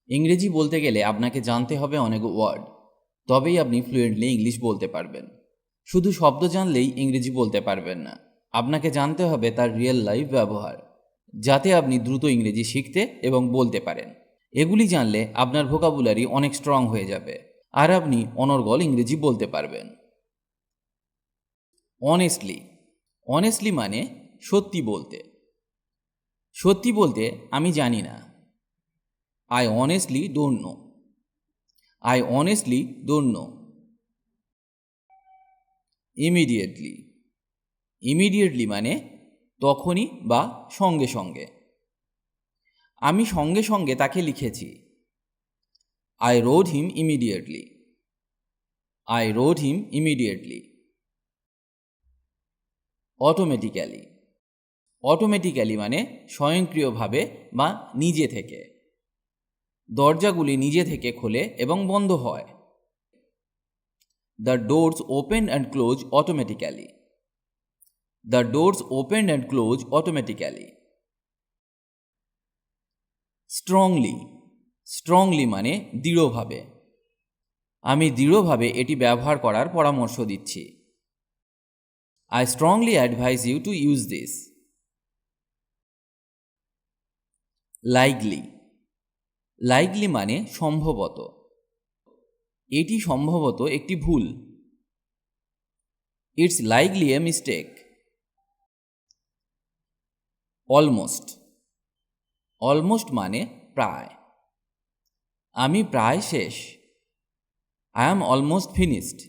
ইংরেজি বলতে গেলে আপনাকে জানতে হবে অনেক ওয়ার্ড, তবেই আপনি ফ্লুয়েন্টলি ইংলিশ বলতে পারবেন। শুধু শব্দ জানলেই ইংরেজি বলতে পারবেন না, আপনাকে জানতে হবে তার রিয়েল লাইফ ব্যবহার, যাতে আপনি দ্রুত ইংরেজি শিখতে এবং বলতে পারেন। এগুলি জানলে আপনার ভোকাবুলারি অনেক স্ট্রং হয়ে যাবে, আর আপনি অনর্গল ইংরেজি বলতে পারবেন। অনেস্টলি। অনেস্টলি মানে সত্যি বলতে। সত্যি বলতে আমি জানি না। I honestly don't know. I honestly don't know. Immediately. Immediately মানে তখনই বা সঙ্গে সঙ্গে। আমি সঙ্গে সঙ্গে তাকে লিখেছি। I road him immediately. I road him immediately. Automatically. Automatically মানে স্বয়ংক্রিয়ভাবে বা নিজে থেকে। দরজাগুলি নিজে থেকে খোলে এবং বন্ধ হয়। The doors open and close automatically. The doors open and close automatically. Strongly. Strongly মানে দৃঢ়ভাবে। আমি দৃঢ়ভাবে এটি ব্যবহার করার পরামর্শ দিচ্ছি। I strongly advice you to use this. Likely. Likely মানে সম্ভবত। এটি সম্ভবত একটি ভুল। It's likely a mistake. Almost. Almost মানে প্রায়। আমি প্রায় শেষ। I am almost finished.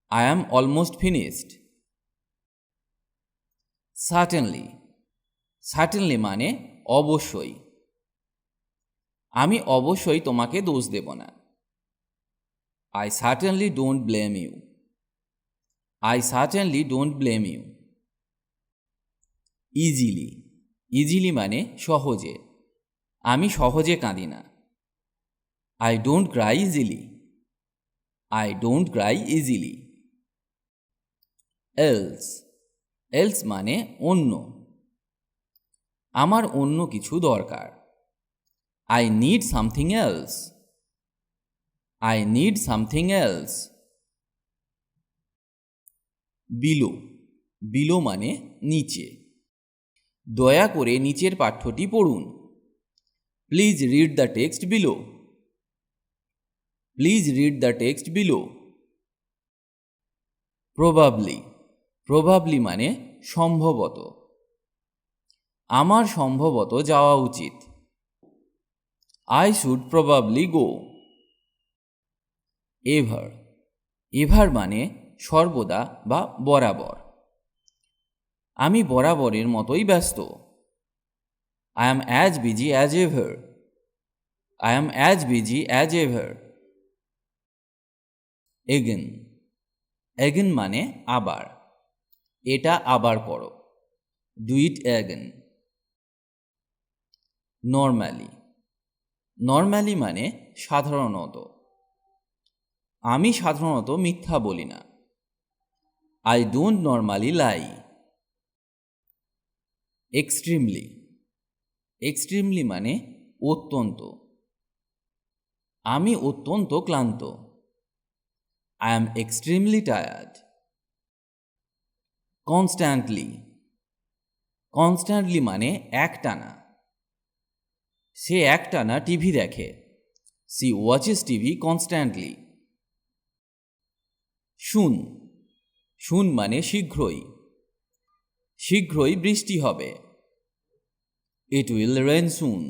I am almost finished. Certainly. Certainly মানে অবশ্যই। আমি অবশ্যই তোমাকে দোষ দেব না। I certainly don't blame you. I certainly don't blame you. Easily. Easily মানে সহজে। আমি সহজে কাঁদি না। I don't cry easily. I don't cry easily. Else. Else মানে অন্য। আমার অন্য কিছু দরকার। I need something else. I need something else. Below. Below মানে নিচে। দয়া করে নিচের পাঠ্যটি পড়ুন। Please read the text below. Please read the text below. Probably. Probably মানে সম্ভবত। আমার সম্ভবত যাওয়া উচিত। I should probably go. Ever. Ever মানে সর্বদা বা বরাবর। আমি বরাবরের মতোই ব্যস্ত। I am as busy as ever. I am as busy as ever. Again. Again মানে আবার। এটা আবার করো। Do it again. Normally. Normally মানে সাধারণত। আমি সাধারণত মিথ্যা বলি না। I don't normally lie. Extremely. Extremely মানে অত্যন্ত। আমি অত্যন্ত ক্লান্ত। I am extremely tired. Constantly. Constantly মানে একটানা। সে একটানা টিভি দেখে। She watches TV constantly. Soon. Soon মানে শীঘ্রই। শীঘ্রই বৃষ্টি হবে। It will rain soon.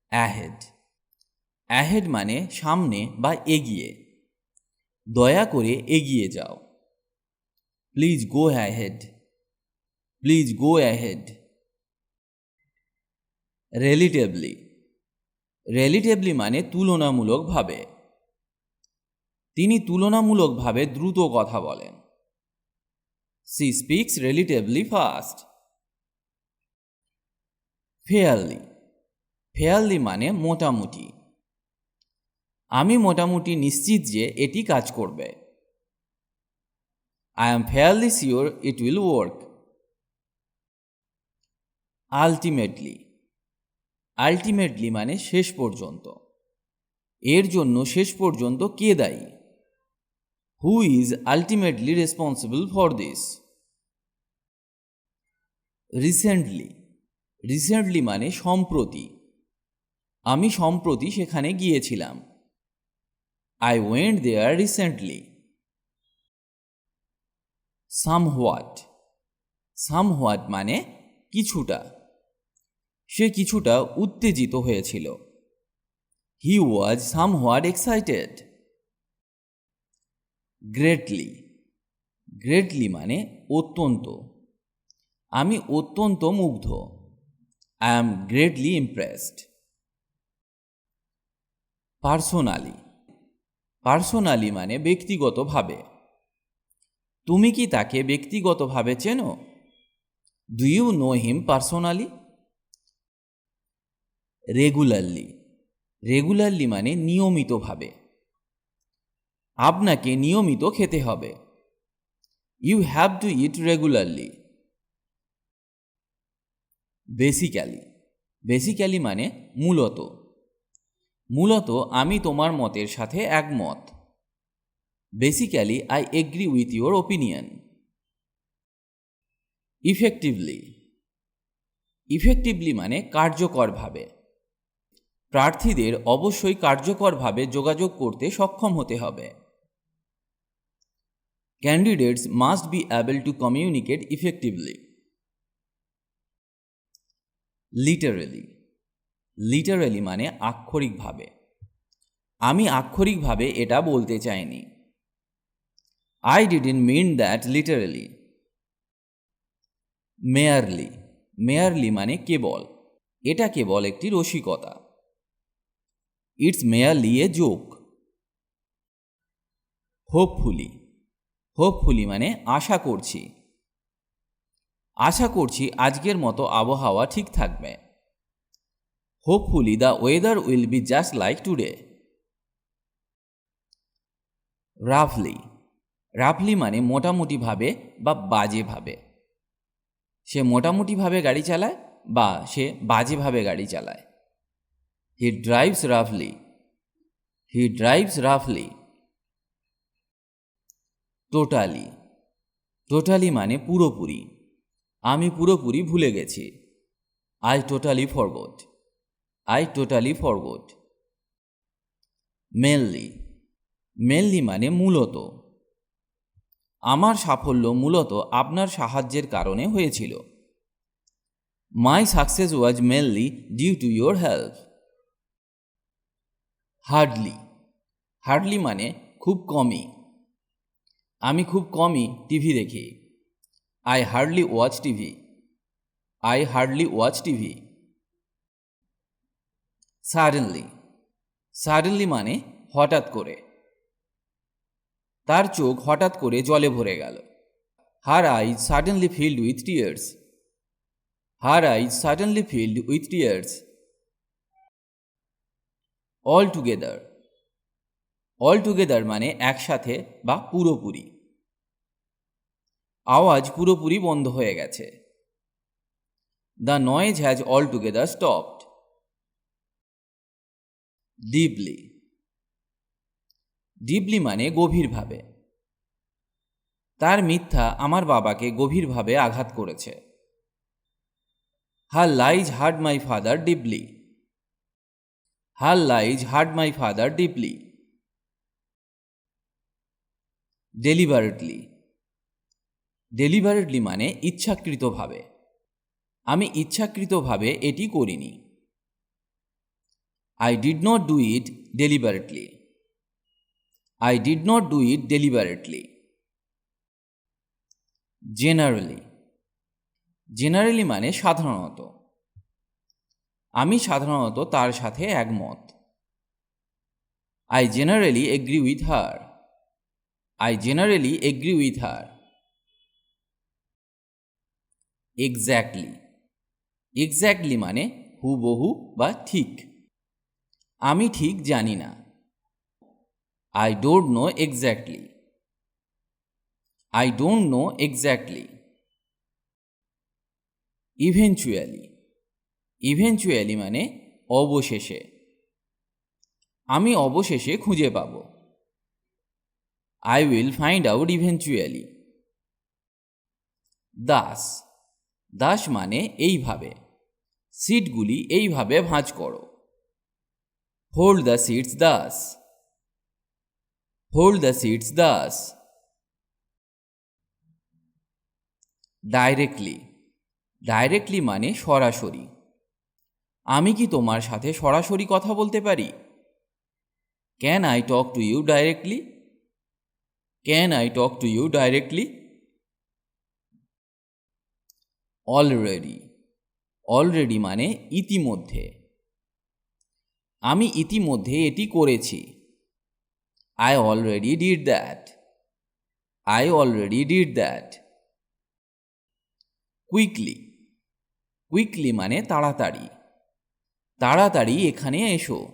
Ahead. Ahead মানে সামনে বা এগিয়ে। দয়া করে এগিয়ে যাও। Please go ahead. Please go ahead. Relatively. Relatively মানে তুলনামূলকভাবে। তিনি তুলনামূলকভাবে দ্রুত কথা বলেন। She speaks relatively fast. Fairly. Fairly মানে মোটামুটি। আমি মোটামুটি নিশ্চিত যে এটি কাজ করবে। I am fairly sure it will work. Ultimately. Ultimately মানে শেষ পর্যন্ত। এর জন্য শেষ পর্যন্ত কে দায়ী? Who is ultimately responsible for this? Recently. Recently মানে সম্প্রতি। আমি সম্প্রতি সেখানে গিয়েছিলাম। I went there recently. Somewhat. Somewhat মানে কিছুটা। সে কিছুটা উত্তেজিত হয়েছিল। He was somewhat excited. Greatly. Greatly মানে অত্যন্ত। আমি অত্যন্ত মুগ্ধ। I am greatly impressed. Personally. Personally মানে ব্যক্তিগতভাবে। তুমি কি তাকে ব্যক্তিগতভাবে চেনো? Do you know him personally? Regularly. Regularly মানে নিয়মিতভাবে। আপনাকে নিয়মিত খেতে হবে। You have to eat regularly. Basically. Basically মানে মূলত। মূলত আমি তোমার মতের সাথে একমত। Basically I agree with your opinion. Effectively. Effectively মানে কার্যকরভাবে। প্রার্থীদের অবশ্যই কার্যকরভাবে যোগাযোগ করতে সক্ষম হতে হবে। Candidates must be able to communicate effectively. Literally. Literally মানে আক্ষরিকভাবে। আমি আক্ষরিকভাবে এটা বলতে চাইনি। I didn't mean that literally. Merely. Merely মানে কেবল। এটা কেবল একটি রসিকতা। It's merely a joke. Hopefully. Hopefully মানে আশা করছি। আশা করছি আজকের মতো আবহাওয়া ঠিক থাকবে। Hopefully the weather will be just like today. রাফলি। রাফলি মানে মোটামুটিভাবে বা বাজেভাবে। সে মোটামুটিভাবে গাড়ি চালায় বা সে বাজেভাবে গাড়ি চালায়। হি ড্রাইভস রাফলি। হি ড্রাইভস রাফলি। টোটালি। টোটালি মানে পুরোপুরি। আমি পুরোপুরি ভুলে গেছি। I totally forgot. I totally forgot. Mainly. Mainly মানে মূলত। আমার সাফল্য মূলত আপনার সাহায্যের কারণে হয়েছিল। My success was mainly due to your help. Hardly. Hardly মানে খুব কমই। আমি খুব কমই টিভি দেখি। I hardly watch TV. I hardly watch TV. Suddenly. Suddenly মানে হঠাৎ করে। তার চোখ হঠাৎ করে জলে ভরে গেল। Her eyes suddenly filled with tears. Her eyes suddenly filled with tears. All together. All together মানে একসাথে বা পুরোপুরি। আওয়াজ পুরোপুরি বন্ধ হয়ে গেছে। The noise has all together stopped. Deeply. Deeply মানে গভীরভাবে। তার মিথ্যা আমার বাবাকে গভীরভাবে আঘাত করেছে। Her lies hurt my father deeply. Her lies hurt my father deeply. Deliberately. Deliberately মানে ইচ্ছাকৃতভাবে। আমি ইচ্ছাকৃতভাবে এটি করিনি। I did not do it deliberately. I did not do it deliberately. Generally. Generally মানে সাধারণত। আমি সাধারণত তার সাথে একমত। I generally agree with her. I generally agree with her. Exactly. Exactly মানে হুবহু বা ঠিক। আমি ঠিক জানি না। I don't know exactly. I don't know exactly. Eventually. Eventually মানে অবশেষে। আমি অবশেষে খুঁজে পাব। I will find out eventually. Thus, thus মানে এইভাবে। সিটগুলি এইভাবে ভাঁজ করো। Hold the seats Das. Hold the seats thus. Directly, directly মানে সরাসরি। আমি কি তোমার সাথে সরাসরি কথা বলতে পারি? Can I talk to you directly? Can I talk to you directly? Already, already মানে ইতিমধ্যে। আমি ইতিমধ্যে এটি করেছি। I already did that. I already did that. Quickly, quickly মানে তাড়াতাড়ি। তাড়াতাড়ি এখানে এসো।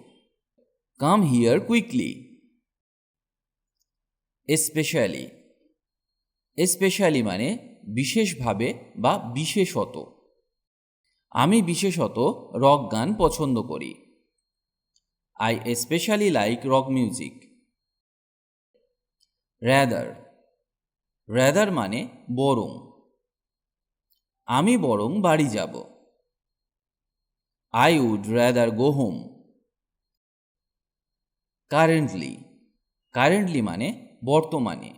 Come here quickly. Especially, especially মানে বিশেষভাবে বা বিশেষত। আমি বিশেষত রক গান পছন্দ করি। I especially like rock music. Rather, rather মানে বরং। আমি বরং বাড়ি যাব। I would rather go home. Currently, currently মানে বর্তমানে।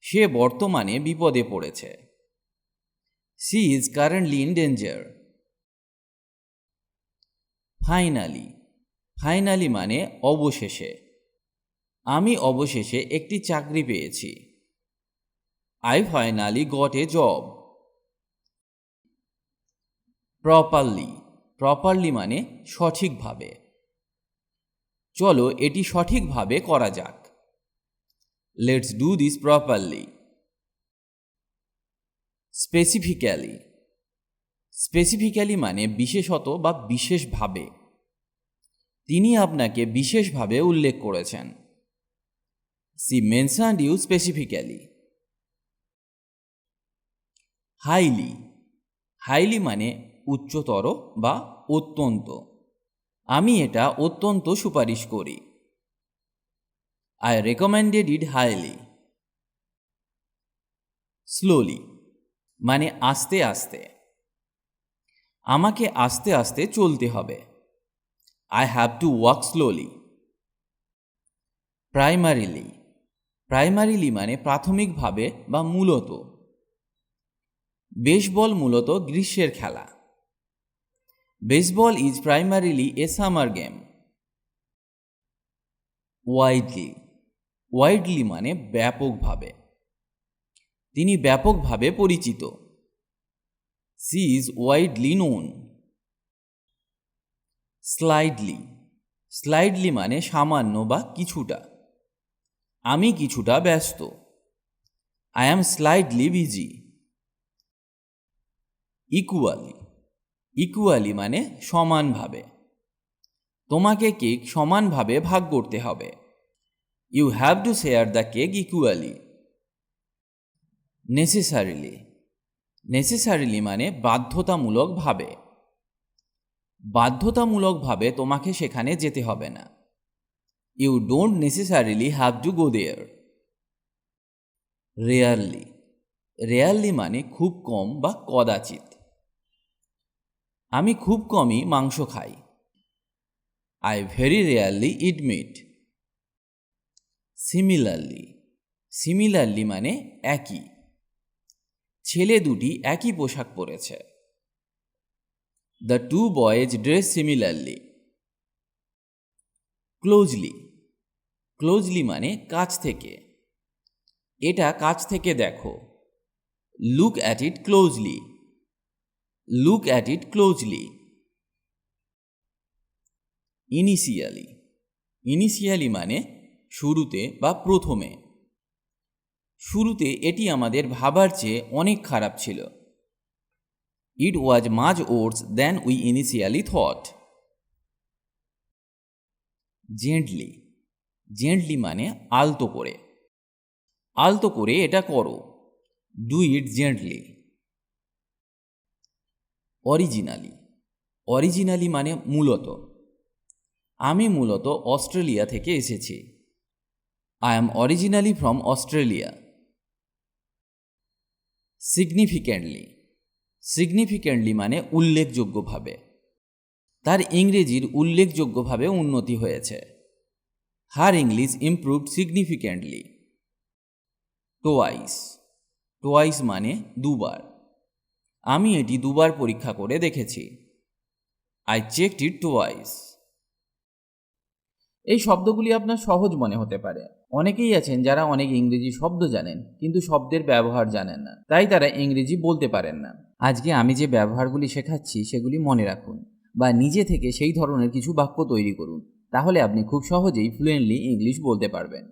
সে বর্তমানে বিপদে পড়েছে। She is currently in danger. Finally, finally মানে অবশেষে। আমি অবশেষে একটি চাকরি পেয়েছি। I finally got a job. Properly, properly মানে সঠিকভাবে। চলো এটি সঠিকভাবে করা যাক। Let's do this properly. Specifically, specifically মানে বিশেষত বা বিশেষভাবে। তিনি আপনাকে বিশেষভাবে উল্লেখ করেছেন। She mentioned you specifically. Highly, highly মানে উচ্চতর বা অত্যন্ত। আমি এটা অত্যন্ত সুপারিশ করি। I recommended it highly. Slowly মানে আস্তে আস্তে। আমাকে আস্তে আস্তে চলতে হবে। I have to walk slowly. Primarily, primarily মানে প্রাথমিকভাবে বা মূলত। বেসবল মূলত গ্রীষ্মের খেলা। Baseball is primarily a summer game. Widely, widely মানে ব্যাপকভাবে। তিনি ব্যাপকভাবে পরিচিত। She is widely known. Slightly, slightly মানে সামান্য বা কিছুটা। আমি কিছুটা ব্যস্ত। I am slightly busy. Equally, equally মানে সমানভাবে। তোমাকে কেক সমানভাবে ভাগ করতে হবে। You have to share the cake equally. Necessarily, necessarily মানে বাধ্যতামূলকভাবে। বাধ্যতামূলকভাবে তোমাকে সেখানে যেতে হবে না। You don't necessarily have to go there. Rarely, rarely মানে খুব কম বা কদাচিৎ। আমি খুব কমই মাংস খাই। I very rarely eat meat. Similarly, similarly মানে একই। ছেলে দুটি একই পোশাক পরেছে। The two boys dress similarly. Closely, closely মানে কাছ থেকে। এটা কাছ থেকে দেখো। Look at it closely. Look at it closely. Initially, initially মানে শুরুতে বা প্রথমে। শুরুতে এটি আমাদের ভাবার চেয়ে অনেক খারাপ ছিল। It was much worse than we initially thought. Gently, gently মানে আলতো করে। আলতো করে এটা করো। Do it gently. Originally, originally মানে মূলত। আমি মূলত অস্ট্রেলিয়া থেকে এসেছি। I am originally from Australia. Significantly. Significantly মানে উল্লেখযোগ্যভাবে। তার ইংরেজির উল্লেখযোগ্যভাবে উন্নতি হয়েছে। Her English improved significantly. Twice. Twice মানে দুবার। আমি এটি দুবার পরীক্ষা করে দেখেছি। I checked it twice. এই শব্দগুলি আপনার সহজ মনে হতে পারে। অনেকেই আছেন যারা অনেক ইংরেজি শব্দ জানেন কিন্তু শব্দের ব্যবহার জানেন না, তাই তারা ইংরেজি বলতে পারেন না। আজকে আমি যে ব্যবহারগুলি শেখাচ্ছি সেগুলি মনে রাখুন বা নিজে থেকে সেই ধরনের কিছু বাক্য তৈরি করুন, তাহলে আপনি খুব সহজেই ফ্লুয়েন্টলি ইংলিশ বলতে পারবেন।